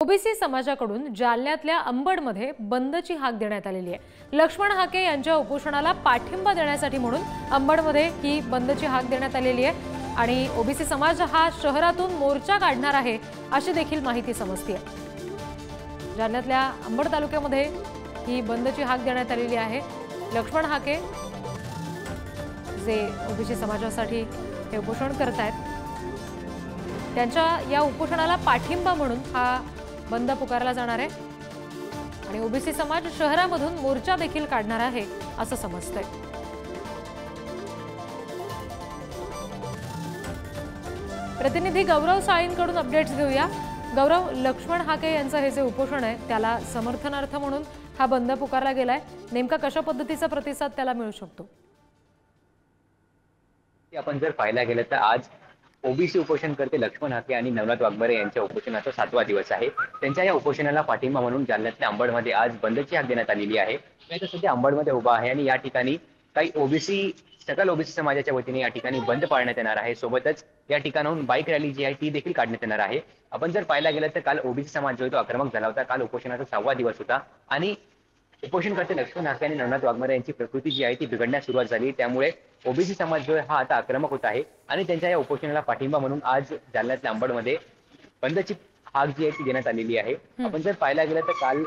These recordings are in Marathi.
ओबीसी समाजाकडून जालन्यातल्या अंबडमध्ये बंदची हाक देण्यात आलेली आहे। लक्ष्मण हाके यांच्या उपोषणाला पाठिंबा देण्यासाठी म्हणून अंबडमध्ये ही बंदची हाक देण्यात आलेली आहे आणि ओबीसी समाज हा शहरातून मोर्चा काढणार आहे अशी देखील माहिती समजते। जालन्यातल्या अंबड तालुक्यामध्ये ही बंदची हाक देण्यात आलेली आहे। लक्ष्मण हाके जे ओबीसी समाजासाठी हे उपोषण करत आहेत त्यांच्या या उपोषणाला पाठिंबा म्हणून हा बंद पुकारला जाणार आहे आणि ओबीसी समाज शहरामधून मोर्चा देखील काढणार आहे असं समजतंय। प्रतिनिधी गौरव साळींकडून अपडेट्स घेऊया। गौरव, लक्ष्मण हाके यांचं हे जे उपोषण आहे त्याला समर्थनार्थ म्हणून हा बंद पुकारला गेलाय, नेमका कशा पद्धतीचा प्रतिसाद त्याला मिळू शकतो? आपण जर पाहायला गेलं तर आज ओबीसी उपोषणकर्ते लक्ष्मण हाके आणि नवनाथ वाघमारे यांच्या उपोषणाचा 7वा दिवस आहे। त्यांच्या या उपोषणाला पाठिंबा म्हणून जालन्यातल्या अंबडमध्ये आज बंदची हाक देण्यात आलेली आहे। मी आता सध्या अंबडमध्ये उभा आहे आणि या ठिकाणी काही सकल ओबीसी समाजाच्या वतीने या ठिकाणी बंद पाळण्यात येणार आहे। सोबतच या ठिकाणाहून बाईक रॅली जी आहे ती देखील काढण्यात येणार आहे। आपण जर पाहायला गेलं तर काल ओबीसी समाज जो आहे तो आक्रमक झाला होता। काल उपोषणाचा 6वा दिवस होता आणि उपोषणकर्ते लक्ष्मण हाके आणि नवनाथ वाघमारे यांची प्रकृती जी आहे ती बिघडण्यास सुरुवात झाली। त्यामुळे ओबीसी समाज जो आहे हा आता आक्रमक होत आहे आणि त्यांच्या या उपोषणाला पाठिंबा म्हणून आज जालन्यातल्या अंबडमध्ये बंदची हाक जी आहे ती देण्यात आलेली आहे। आपण जर पाहायला गेलं तर काल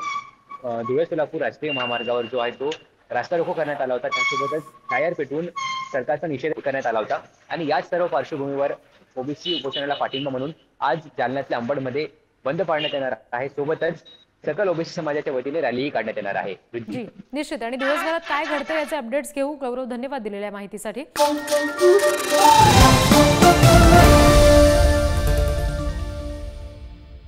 धुळे सोलापूर राष्ट्रीय महामार्गावर जो आहे तो रास्ता रोको करण्यात आला होता। त्यासोबतच टायर पेटवून सरकारचा निषेध करण्यात आला होता आणि याच सर्व पार्श्वभूमीवर ओबीसी उपोषणाला पाठिंबा म्हणून आज जालन्यातल्या अंबडमध्ये बंद पाळण्यात येणार आहे। सोबतच सकल ओबीसी समाजाच्या वतीने रॅलीही काढण्यात येणार आहे। जी निश्चित, आणि दिवसभरात काय घडतं याचे अपडेट्स घेऊ। गौरव, धन्यवाद दिलेल्या माहितीसाठी।